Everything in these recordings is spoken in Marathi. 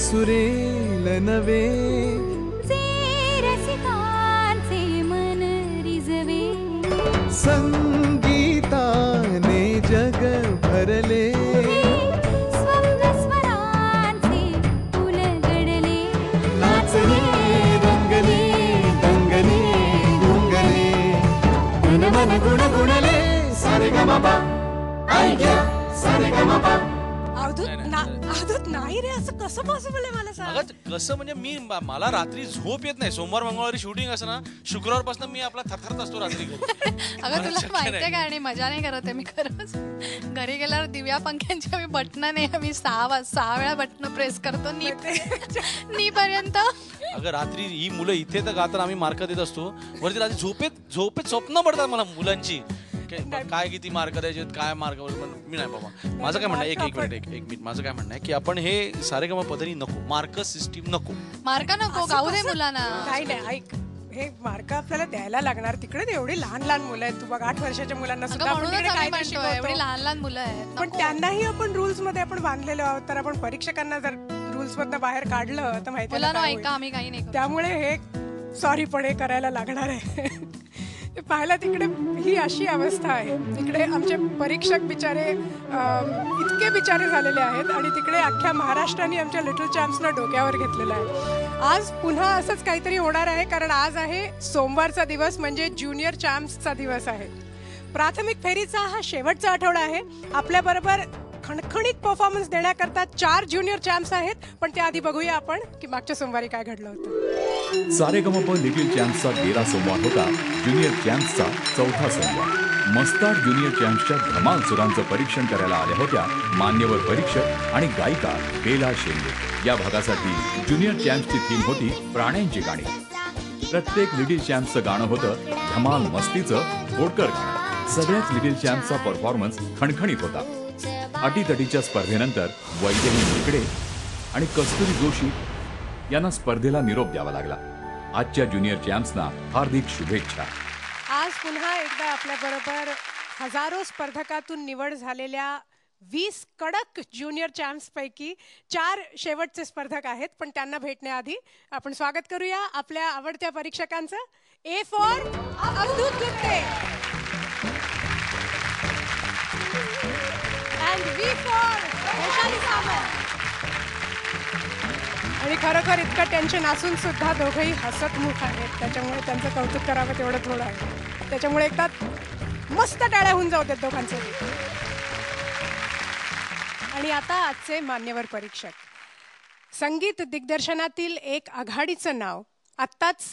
सुरेल नवे जे रसिकांचे मन रिजवे संगीताने जग भरले स्वप्न स्वरांचे उलगडले नाचले रंगले दंगले गुंगले मन मन गुणगुणले सारे गमपा ऐक्या सारे गमपा. अवधूत नाही रे, असं कसं पॉसिबल आहे मला सांग. कसं म्हणजे मला रात्री झोप येत नाही. सोमवार मंगळवारी शूटिंग असं ना, शुक्रवारपासून मी आपला थरथरत असतो रात्री. अगं तुला माहितीये का, आणि मजा नाही करत आहे मी खरंच. घरी गेल्यावर दिव्या पंख्यांची आम्ही बटणं नाही, आम्ही 6 वेळा बटणं प्रेस करतो नी पर्यंत. अगं रात्री ही मुलं इथे तर गातात, आम्ही मार्क देत असतो. वरती रात्री झोपेत स्वप्न पडतात मला मुलांची, काय किती मार्क द्यायचे, काय मार्क. मी नाही बाबा, माझं काय म्हणणं आहे, एक मिनिट माझं काय म्हणणं आहे की आपण हे सारेगम पद्धती नको, मार्क सिस्टीम नको, मार्क नको गाऊ दे मुलांना. नाही ऐक, हे मार्क आपल्याला द्यायला लागणार. तिकडे एवढी लहान मुलं आहेत, तू बघ 8 वर्षाच्या मुलांना सुद्धा एवढी लहान मुलं आहेत, पण त्यांनाही आपण रूल्स मध्ये आपण बांधलेलो आहोत. तर आपण परीक्षकांना जर रूल्स मधनं बाहेर काढलं तर माहिती आम्ही काही नाही. त्यामुळे हे सॉरी पण हे करायला लागणार आहे. पाहायला तिकडे ही अशी अवस्था आहे. तिकडे आमचे परीक्षक बिचारे इतके बिचारे झालेले आहेत, आणि तिकडे अख्ख्या महाराष्ट्राने आमच्या लिटल चॅम्प्सना डोक्यावर घेतलेलं आहे. आज पुन्हा असंच काहीतरी होणार आहे, कारण आज आहे सोमवारचा दिवस, म्हणजे ज्युनियर चॅम्प्सचा दिवस आहे. प्राथमिक फेरीचा हा शेवटचा आठवडा आहे. आपल्याबरोबर खणखणीत परफॉर्मन्स देण्याकरता 4 ज्युनियर चॅम्प्स आहेत, पण त्याआधी बघूया आपण की मागच्या सोमवारी काय घडलं होतं. सारेगमप लिटिल चॅम्प्सचा 13 सोमवार होता ज्युनियर चॅम्प्सचा 4था सोमवार. मस्ताड ज्युनियर चॅम्प्सच्या धमाल सुरांचं परीक्षण करायला आल्या होत्या मान्यवर परीक्षक आणि गायिका बेला शेंडे. या भागासाठी ज्युनियर चॅम्प्सची थीम होती प्राण्यांची गाणी. प्रत्येक लिटिल चॅम्प्सचं गाणं होतं धमाल मस्तीचं घोडकर गाणं. सगळ्याच लिटिल चॅम्प्सचा परफॉर्मन्स खणखणीत होता. अटीतटीच्या स्पर्धेनंतर वैदेही निकडे आणि कस्तुरी जोशी यांना स्पर्धेला निरोप द्यावा लागला. आजच्या ज्युनियर चॅम्प्सना हार्दिक शुभेच्छा. आज पुन्हा एकदा आपल्या बरोबर हजारो स्पर्धकातून निवड झालेल्या 20 कडक ज्युनियर चॅम्प्स पैकी 4 शेवटचे स्पर्धक आहेत. पण त्यांना भेटण्याआधी आपण स्वागत करूया आपल्या आवडत्या परीक्षकांचं. A for Avadhoot Gupte and V for Vaishali Samant. आणि खरोखर इतकं टेन्शन असून सुद्धा दोघंही हसतमुख आहेत, त्याच्यामुळे त्यांचं कौतुक करावं तेवढं थोडं आहे. त्याच्यामुळे एकदा मस्त टाळ्या होऊन जाऊ देत दोघांचे. आणि आता आजचे मान्यवर परीक्षक. संगीत दिग्दर्शनातील एक आघाडीचं नाव. आत्ताच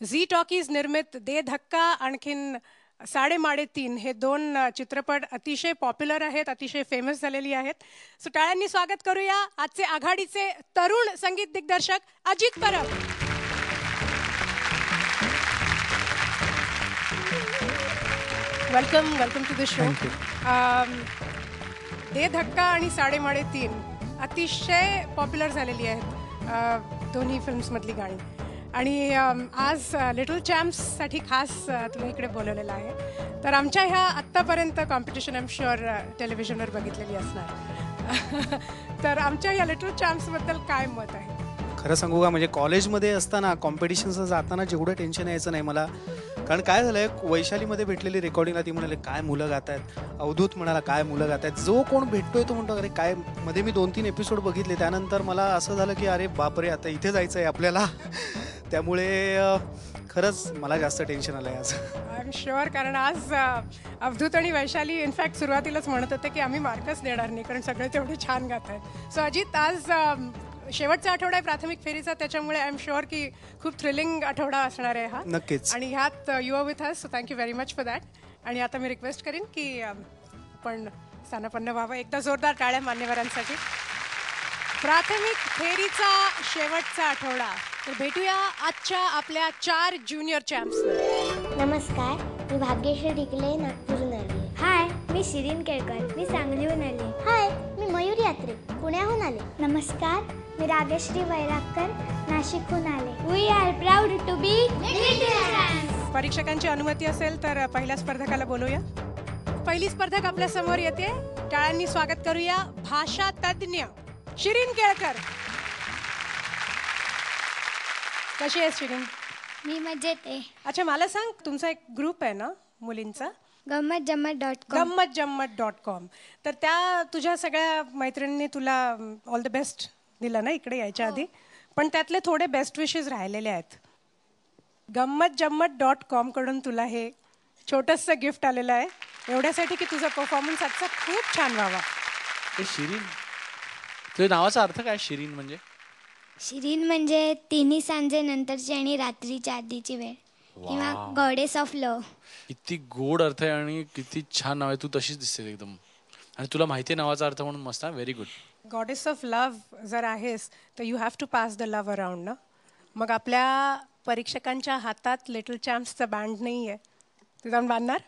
झी टॉकीज निर्मित दे धक्का आणखीन साडेमाडे 3 हे 2 चित्रपट अतिशय पॉप्युलर आहेत, अतिशय फेमस झालेली आहेत. सो टाळ्यांनी स्वागत करूया आजचे आघाडीचे तरुण संगीत दिग्दर्शक Ajit Parab. Welcome to the show. De Dhakka आणि साडेमाडे 3 अतिशय पॉप्युलर झालेली आहेत दोन्ही फिल्म्समधली गाणी. आणि आज लिटल चॅम्प्ससाठी खास तुला इकडे बोलवलेलं आहे. तर आमच्या ह्या आत्तापर्यंत कॉम्पिटिशन आय एम शुअर टेलिव्हिजनवर बघितलेली असणार. तर आमच्या ह्या लिटल चॅम्प्सबद्दल काय मत आहे? खरं सांगू का, म्हणजे कॉलेजमध्ये असताना कॉम्पिटिशन्सला जाताना जेवढं टेन्शन यायचं नाही मला. कारण काय झालंय, वैशालीमध्ये भेटलेली रेकॉर्डिंगला ती म्हणाले काय मुलं गात आहेत, अवधूत म्हणाला काय मुलं गात आहेत. जो कोण भेटतोय तो म्हणतो अरे काय. मध्ये मी 2-3 एपिसोड बघितले, त्यानंतर मला असं झालं की अरे बापरे आता इथे जायचं आहे आपल्याला. त्यामुळे खरंच मला जास्त टेन्शन आलंय आज. आय एम शुअर, कारण आज अवधूत आणि वैशाली इनफॅक्ट सुरुवातीलाच म्हणत होते की आम्ही मार्कच देणार नाही, कारण सगळे तेवढे छान गात आहेत. सो अजित, आज शेवटचा आठवडा आहे प्राथमिक फेरीचा, त्याच्यामुळे आय एम शुअर की खूप थ्रिलिंग आठवडा असणार आहे हा. नक्कीच. आणि ह्यात you are with us, so thank you very much for that. आणि आता मी रिक्वेस्ट करीन की आपण स्थानापन्न व्हावं. एकदा जोरदार टाळ्या मान्यवरांसाठी. प्राथमिक फेरीचा शेवटचा आठवडा. तर भेटूया आजच्या आपल्या 4 ज्युनियर चॅम्प्सना. नमस्कार, मी भाग्यश्री ढिकले, नागपूरहून आली. हाय, मी शिरीन केळकर, मी सांगलीहून आली. हाय, मी मयुरी यात्रिक पुण्याहून आले. नमस्कार, मी रागश्री वैरागकर, नाशिकहून आले. We are proud to be little. परीक्षकांची अनुमती असेल तर पहिल्या स्पर्धकाला बोलूया. पहिली स्पर्धक आपल्या समोर येते. टाळ्यांनी स्वागत करूया. भाषा तज्ज्ञ शिरीन केळकर. कशी आहेस शिरीन? मी मजेत आहे. अच्छा, मला सांग, तुमचा एक ग्रुप आहे ना मुलींचा, गम्मतजम्मत.com. गम्मतजम्मत.com. तर त्या तुझ्या सगळ्या मैत्रिणींनी तुला ऑल द बेस्ट दिलं ना इकडे यायच्या आधी, पण त्यातले थोडे बेस्ट विशेस राहिलेले आहेत. गम्मतजम्मत.com कडून तुला हे छोटंसं गिफ्ट आलेलं आहे, एवढ्यासाठी की तुझा परफॉर्मन्स आजचा खूप छान व्हावा. शिरीन, तुझ्या नावाचा अर्थ काय? शिरीन म्हणजे? शिरीन म्हणजे तिन्ही सांजे नंतरची आणि रात्रीच्या आधीची वेळ, किंवा गॉडेस ऑफ लव्ह. किती गोड अर्थ आहे आणि किती छान नाव आहे. तू तशीच दिसते एकदम, आणि तुला माहिती आहे नावाचा अर्थ म्हणून मस्त. Very good. Goddess of love जर आहेस तर you have to pass the love around ना. मग आपल्या परीक्षकांच्या हातात लिटल चॅम्प्सचा बँड नाही आहे, ते जाऊन बांधणार.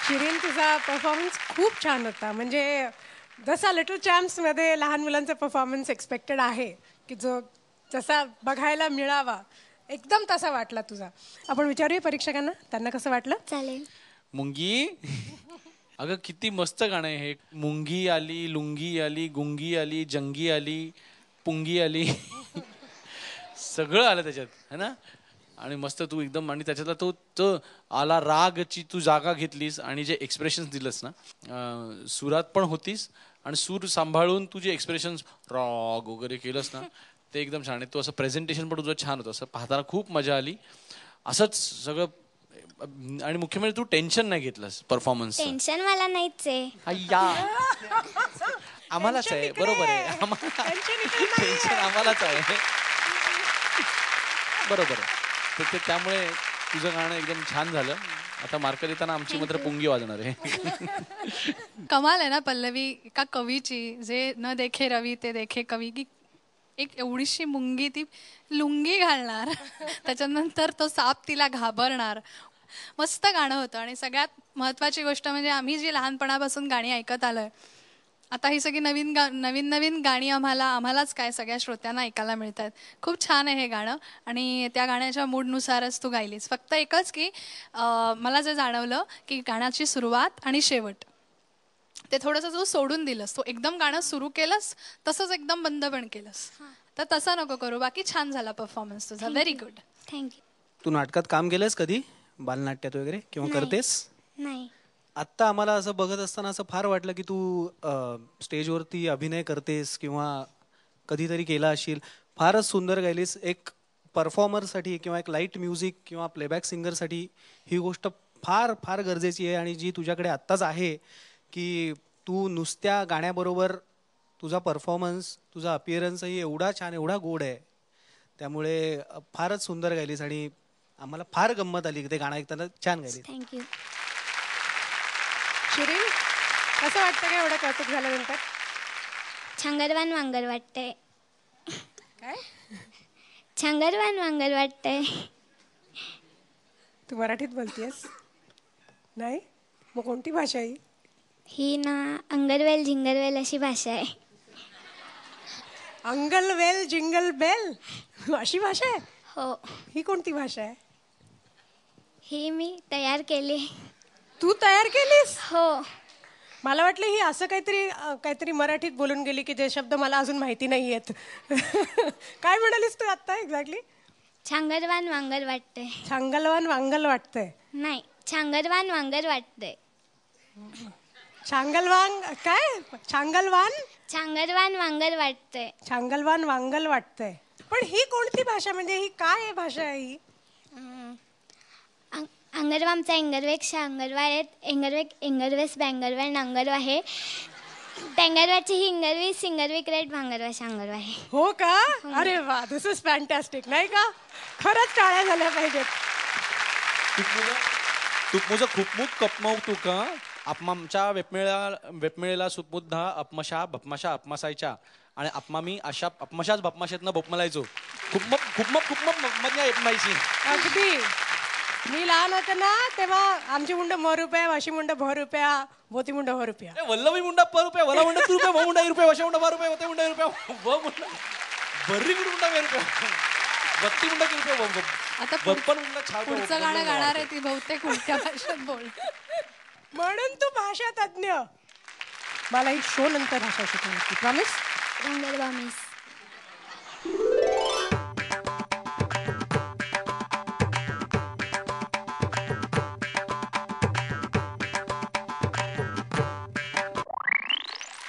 शिरीन, तुझा परफॉर्मन्स खूप छान होता. म्हणजे जसा लिटल चॅम्प्समध्ये लहान मुलांचा परफॉर्मन्स एक्सपेक्टेड आहे, की जो जसा बघायला मिळावा, एकदम तसा वाटला तुझा. आपण विचारूया परीक्षकांना, त्यांना कसं वाटलं. चालेल. मुंगी, अगं किती मस्त गाणं आहे हे. मुंगी आली, लुंगी आली, गुंगी आली, जंगी आली, पुंगी आली, सगळं आलं त्याच्यात, है ना. आणि मस्त तू एकदम, आणि त्याच्यातला तो आला रागची तू जागा घेतलीस आणि जे एक्सप्रेशन्स दिलंस ना, सुरात पण होतीस आणि सूर सांभाळून तू जे एक्सप्रेशन्स राग वगैरे केलंस ना, ते एकदम छान आहे. तो असं प्रेझेंटेशन पण तुझं छान होतं, असं पाहताना खूप मजा आली. असंच सगळं, आणि मुख्य म्हणजे तू टेन्शन नाही घेतलंस परफॉर्मन्स. टेन्शन मला नाहीच आहे. अय्या, आम्हालाच आहे. बरोबर आहे, टेन्शन आम्हालाच आहे. बरोबर आहे. तर त्यामुळे तुझं गाणं एकदम छान झालं. आता मार्क देताना आमची मात्र पुंगी वाजणार आहे. कमाल आहे ना पल्लवी, एका कवीची, जे न देखे रवी ते देखे कवी, की एक एवढीशी मुंगी ती लुंगी घालणार, त्याच्यानंतर तो साप तिला घाबरणार. मस्त गाणं होतं. आणि सगळ्यात महत्त्वाची गोष्ट म्हणजे आम्ही जी लहानपणापासून गाणी ऐकत आलोय, आता ही सगळी नवीन गाणी आम्हालाच काय सगळ्या श्रोत्यांना ऐकायला मिळतात. खूप छान आहे हे गाणं आणि त्या गाण्याच्या मूडनुसारच तू गायलीस. फक्त एकच की मला जे जाणवलं की गाण्याची सुरुवात आणि शेवट ते थोडंसं तू सोडून दिलंस. तू एकदम गाणं सुरू केलंस तसंच एकदम बंद पण केलंस. तर तसं नको करू. बाकी छान झाला परफॉर्मन्स तुझा. Very good. थँक्यू. तू नाटकात काम केलंस कधी, बालनाट्यात वगैरे, किंवा नाही. करतेस? नाही. आत्ता आम्हाला असं बघत असताना असं फार वाटलं की तू स्टेजवरती अभिनय करतेस किंवा कधीतरी केला असशील. फारच सुंदर गायलीस. एक परफॉर्मरसाठी किंवा एक लाईट म्युझिक किंवा प्लेबॅक सिंगरसाठी ही गोष्ट फार फार गरजेची आहे. आणि जी तुझ्याकडे आत्ताच आहे की तू नुसत्या गाण्याबरोबर तुझा परफॉर्मन्स, तुझा अपिअरन्सही एवढा छान, एवढा गोड आहे. त्यामुळे फारच सुंदर गायलीस आणि आम्हाला फार गंमत आली ते गाणं ऐकताना. छान गायलीस. थँक्यू. शिरीन, कसं वाटतं का एवढं कौतुक झाल्यानंतर? छांगरवान वांगर वाटतंय. काय छांगरवान वांगर वाटतंय. तू मराठीत बोलतेस? नाही, मग कोणती भाषा आहे ही? ही ना अंगरवेल झिंगरवेल अशी भाषा आहे. अंगल वेल जिंगल बेल अशी भाषा आहे? हो. ही कोणती भाषा आहे? ही मी तयार केली. तू तयार केलीस? हो. मला वाटलं ही असं काहीतरी मराठीत बोलून गेली की जे शब्द मला अजून माहिती नाही आहेत. काय म्हणालीस तू आत्ता एक्झॅक्टली? छांगरवान वांगर वाटतंय. छांगलवान वांगल वाटतंय. नाही, छांगरवान वांगर वाटतंय. छांगलवान काय? छांगलवान छांगरवान वांगर वाटतंय. छांगलवान वांगल वाटतंय. पण ही कोणती भाषा, म्हणजे ही काय भाषा आहे ही? अंगरवामचा एंगरवेक्षा अंगरवा आहेत. एंगरवेस बँगरवा नांगरवा आहे. टेंगरवाची ही इंगरवी सिंगरवी क्रेट भांगरवा शांगरवा आहे. हो का? अरे वा, दिस इज फॅन्टॅस्टिक. नाही का? खरंच टाळ्या झाल्या पाहिजेत. तुझं खूप मूग कपमव तुका आमच्या वेपमेळेला सुपुद्धा अपमशा भपमशा अपमसायच्या आणि अपमामी अशा अपमशाच भपमशातनं भोपमलायचो. खूप मज्जा येपमायची. अगदी. मी लहान होते ना तेव्हा आमची मुंड म रुपया, वाशी मुंड भ रुपया, भोती मुंड हो रुपया. वल्लवी मुंडा प रुपया, वला मुंडा तू रुपया, व मुंडा रुपया, वशा मुंडा 12 रुपया, होते मुंडा रुपया, व मुंडा बर्री मुंडा 2 रुपया, बत्ती मुंडा किती रुपया, आता बप्पन मुंडा 4 रुपया. पुढचं गाणं गाणार आहे ती बहुतेक उलट्या भाषेत बोल. म्हणून तू भाषा तज्ञ. मला ही शो नंतर भाषा शिकवणार. प्रॉमिस? रंगरवा मिस.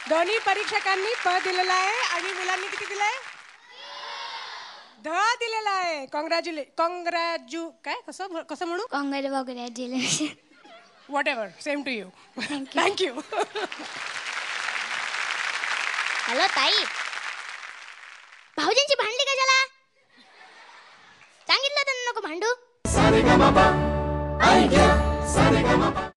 दोन्ही परीक्षकांनी प दिलेला आहे आणि मुलांनी किती दिलंय? ध दिलेला आहे. काय कसं म्हणू? Congratulation. Whatever, same to you. Thank you. Thank you. Hello ताई, भाऊजींची भांडली कशाला? सांगितलं त्यांना नको भांडू. सारेगमप ऐक्य सारेगमप